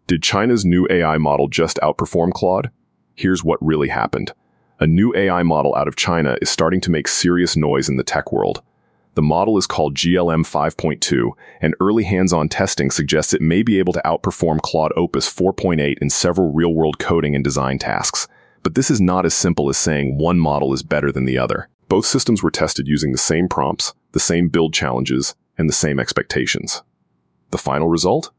Did China's new AI model just outperform Claude? Here's what really happened. A new AI model out of China is starting to make serious noise in the tech world. The model is called GLM 5.2, and early hands-on testing suggests it may be able to outperform Claude Opus 4.8 in several real-world coding and design tasks. But this is not as simple as saying one model is better than the other. Both systems were tested using the same prompts, the same build challenges, and the same expectations. The final result?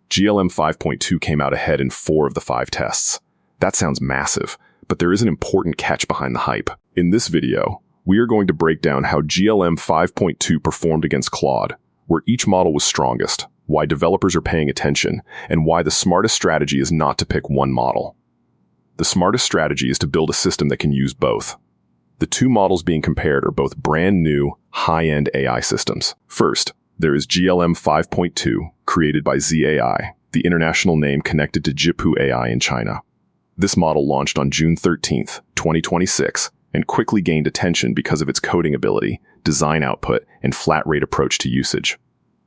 GLM 5.2 came out ahead in 4 of the 5 tests. That sounds massive, but there is an important catch behind the hype. In this video, we are going to break down how GLM 5.2 performed against Claude, where each model was strongest, why developers are paying attention, and why the smartest strategy is not to pick one model. The smartest strategy is to build a system that can use both. The 2 models being compared are both brand new, high-end AI systems. First, there is GLM 5.2, created by ZAI, the international name connected to Jipu AI in China. This model launched on June 13, 2026, and quickly gained attention because of its coding ability, design output, and flat-rate approach to usage.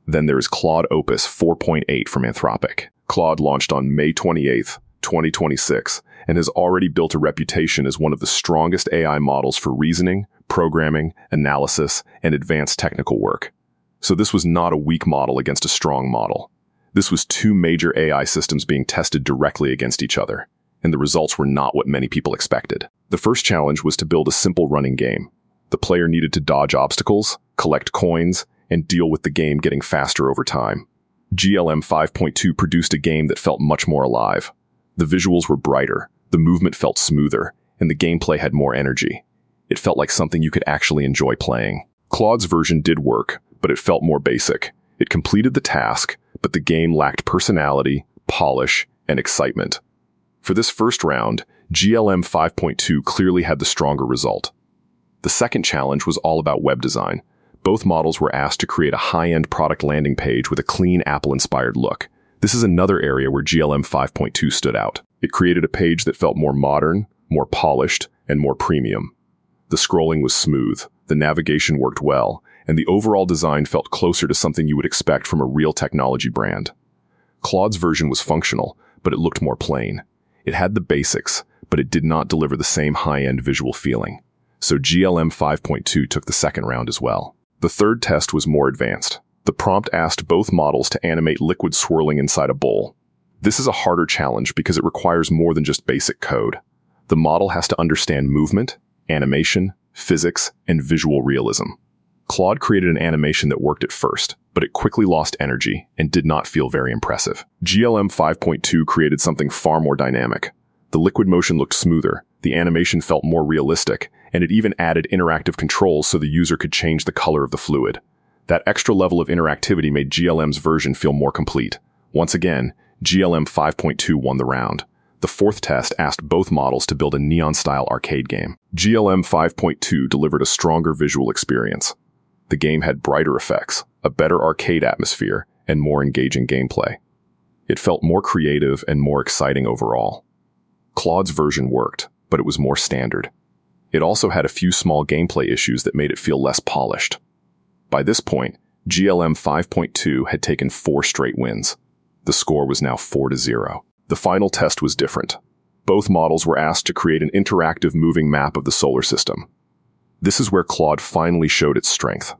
Then there is Claude Opus 4.8 from Anthropic. Claude launched on May 28, 2026, and has already built a reputation as one of the strongest AI models for reasoning, programming, analysis, and advanced technical work. So this was not a weak model against a strong model. This was 2 major AI systems being tested directly against each other, and the results were not what many people expected. The first challenge was to build a simple running game. The player needed to dodge obstacles, collect coins, and deal with the game getting faster over time. GLM 5.2 produced a game that felt much more alive. The visuals were brighter, the movement felt smoother, and the gameplay had more energy. It felt like something you could actually enjoy playing. Claude's version did work, but it felt more basic. It completed the task, but the game lacked personality, polish, and excitement. For this first round, GLM 5.2 clearly had the stronger result. The second challenge was all about web design. Both models were asked to create a high-end product landing page with a clean Apple-inspired look. This is another area where GLM 5.2 stood out. It created a page that felt more modern, more polished, and more premium. The scrolling was smooth, the navigation worked well, and the overall design felt closer to something you would expect from a real technology brand. Claude's version was functional, but it looked more plain. It had the basics, but it did not deliver the same high-end visual feeling. So GLM 5.2 took the second round as well. The third test was more advanced. The prompt asked both models to animate liquid swirling inside a bowl. This is a harder challenge because it requires more than just basic code. The model has to understand movement, animation, physics, and visual realism. Claude created an animation that worked at first, but it quickly lost energy and did not feel very impressive. GLM 5.2 created something far more dynamic. The liquid motion looked smoother, the animation felt more realistic, and it even added interactive controls so the user could change the color of the fluid. That extra level of interactivity made GLM's version feel more complete. Once again, GLM 5.2 won the round. The fourth test asked both models to build a neon-style arcade game. GLM 5.2 delivered a stronger visual experience. The game had brighter effects, a better arcade atmosphere, and more engaging gameplay. It felt more creative and more exciting overall. Claude's version worked, but it was more standard. It also had a few small gameplay issues that made it feel less polished. By this point, GLM 5.2 had taken 4 straight wins. The score was now 4-0. The final test was different. Both models were asked to create an interactive moving map of the solar system. This is where Claude finally showed its strength.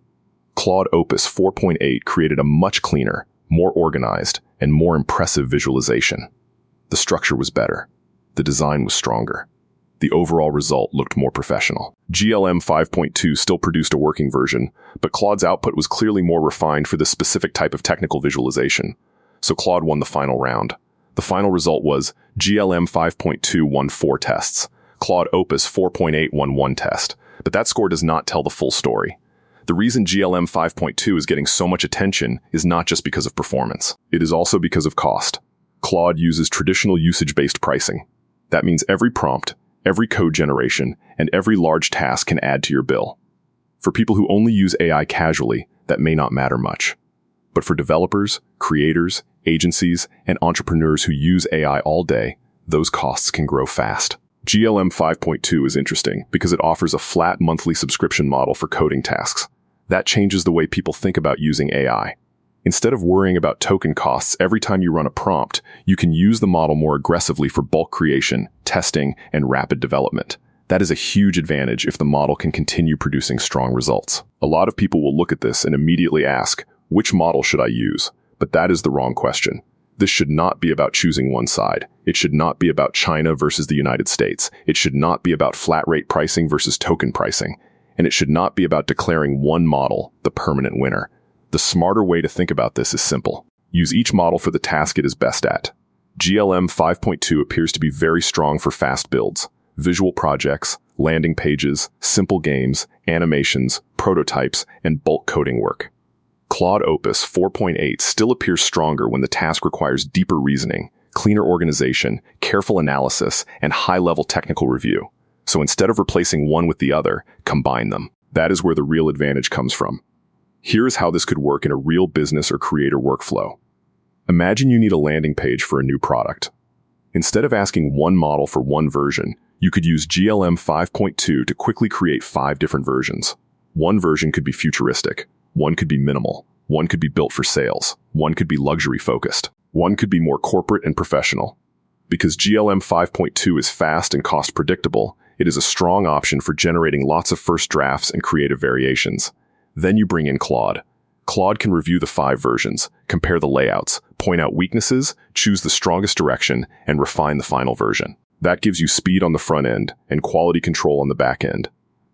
Claude Opus 4.8 created a much cleaner, more organized, and more impressive visualization. The structure was better. The design was stronger. The overall result looked more professional. GLM 5.2 still produced a working version, but Claude's output was clearly more refined for this specific type of technical visualization. So Claude won the final round. The final result was GLM 5.2 won 4 tests. Claude Opus 4.8 won 1 test. But that score does not tell the full story. The reason GLM 5.2 is getting so much attention is not just because of performance. It is also because of cost. Claude uses traditional usage-based pricing. That means every prompt, every code generation, and every large task can add to your bill. For people who only use AI casually, that may not matter much. But for developers, creators, agencies, and entrepreneurs who use AI all day, those costs can grow fast. GLM 5.2 is interesting because it offers a flat monthly subscription model for coding tasks. That changes the way people think about using AI. Instead of worrying about token costs every time you run a prompt, you can use the model more aggressively for bulk creation, testing, and rapid development. That is a huge advantage if the model can continue producing strong results. A lot of people will look at this and immediately ask, which model should I use? But that is the wrong question. This should not be about choosing one side. It should not be about China versus the United States. It should not be about flat rate pricing versus token pricing. And it should not be about declaring one model the permanent winner. The smarter way to think about this is simple. Use each model for the task it is best at. GLM 5.2 appears to be very strong for fast builds, visual projects, landing pages, simple games, animations, prototypes, and bulk coding work. Claude Opus 4.8 still appears stronger when the task requires deeper reasoning, cleaner organization, careful analysis, and high-level technical review. So instead of replacing one with the other, combine them. That is where the real advantage comes from. Here is how this could work in a real business or creator workflow. Imagine you need a landing page for a new product. Instead of asking one model for one version, you could use GLM 5.2 to quickly create 5 different versions. One version could be futuristic, one could be minimal, one could be built for sales, one could be luxury-focused, one could be more corporate and professional. Because GLM 5.2 is fast and cost-predictable, it is a strong option for generating lots of first drafts and creative variations. Then you bring in Claude. Claude can review the 5 versions, compare the layouts, point out weaknesses, choose the strongest direction, and refine the final version. That gives you speed on the front end and quality control on the back end.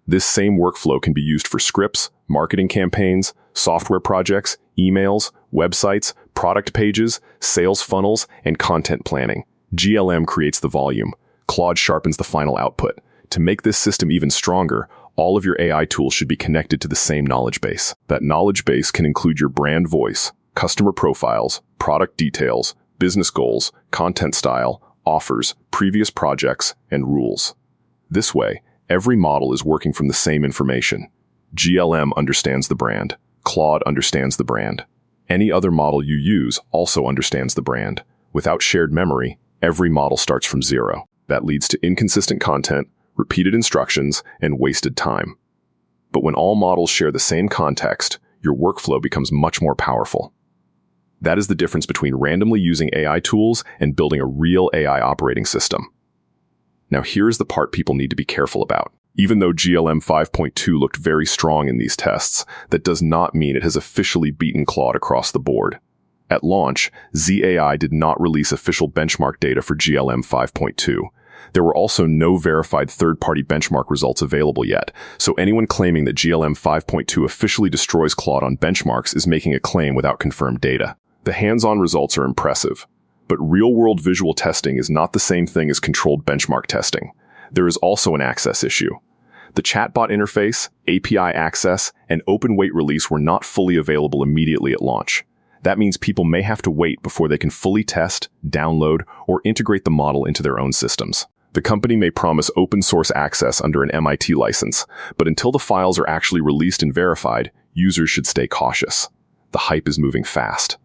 This same workflow can be used for scripts, marketing campaigns, software projects, emails, websites, product pages, sales funnels, and content planning. GLM creates the volume. Claude sharpens the final output. To make this system even stronger, all of your AI tools should be connected to the same knowledge base. That knowledge base can include your brand voice, customer profiles, product details, business goals, content style, offers, previous projects, and rules. This way, every model is working from the same information. GLM understands the brand. Claude understands the brand. Any other model you use also understands the brand. Without shared memory, every model starts from zero. That leads to inconsistent content, repeated instructions, and wasted time. But when all models share the same context, your workflow becomes much more powerful. That is the difference between randomly using AI tools and building a real AI operating system. Now here's the part people need to be careful about. Even though GLM 5.2 looked very strong in these tests, that does not mean it has officially beaten Claude across the board. At launch, ZAI did not release official benchmark data for GLM 5.2. There were also no verified third-party benchmark results available yet, so anyone claiming that GLM 5.2 officially destroys Claude on benchmarks is making a claim without confirmed data. The hands-on results are impressive, but real-world visual testing is not the same thing as controlled benchmark testing. There is also an access issue. The chatbot interface, API access, and open weight release were not fully available immediately at launch. That means people may have to wait before they can fully test, download, or integrate the model into their own systems. The company may promise open source access under an MIT license, but until the files are actually released and verified, users should stay cautious. The hype is moving fast,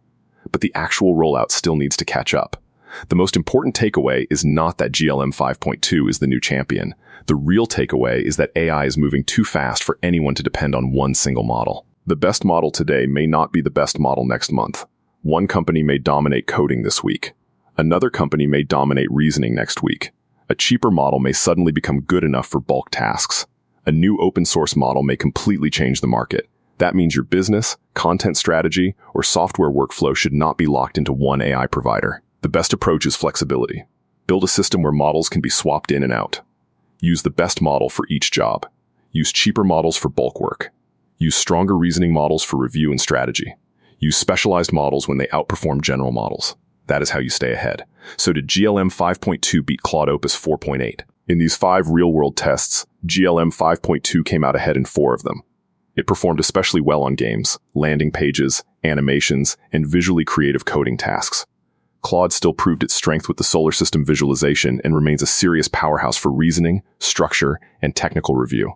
but the actual rollout still needs to catch up. The most important takeaway is not that GLM 5.2 is the new champion. The real takeaway is that AI is moving too fast for anyone to depend on one single model. The best model today may not be the best model next month. One company may dominate coding this week. Another company may dominate reasoning next week. A cheaper model may suddenly become good enough for bulk tasks. A new open source model may completely change the market. That means your business, content strategy, or software workflow should not be locked into one AI provider. The best approach is flexibility. Build a system where models can be swapped in and out. Use the best model for each job. Use cheaper models for bulk work. Use stronger reasoning models for review and strategy. Use specialized models when they outperform general models. That is how you stay ahead. So did GLM 5.2 beat Claude Opus 4.8? In these 5 real-world tests, GLM 5.2 came out ahead in 4 of them. It performed especially well on games, landing pages, animations, and visually creative coding tasks. Claude still proved its strength with the solar system visualization and remains a serious powerhouse for reasoning, structure, and technical review.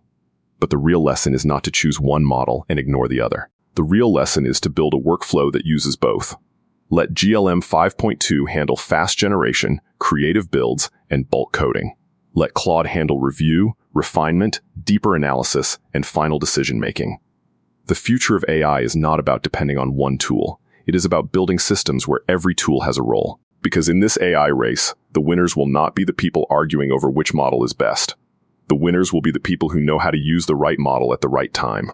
But the real lesson is not to choose one model and ignore the other. The real lesson is to build a workflow that uses both. Let GLM 5.2 handle fast generation, creative builds, and bulk coding. Let Claude handle review, refinement, deeper analysis, and final decision-making. The future of AI is not about depending on one tool. It is about building systems where every tool has a role. Because in this AI race, the winners will not be the people arguing over which model is best. The winners will be the people who know how to use the right model at the right time.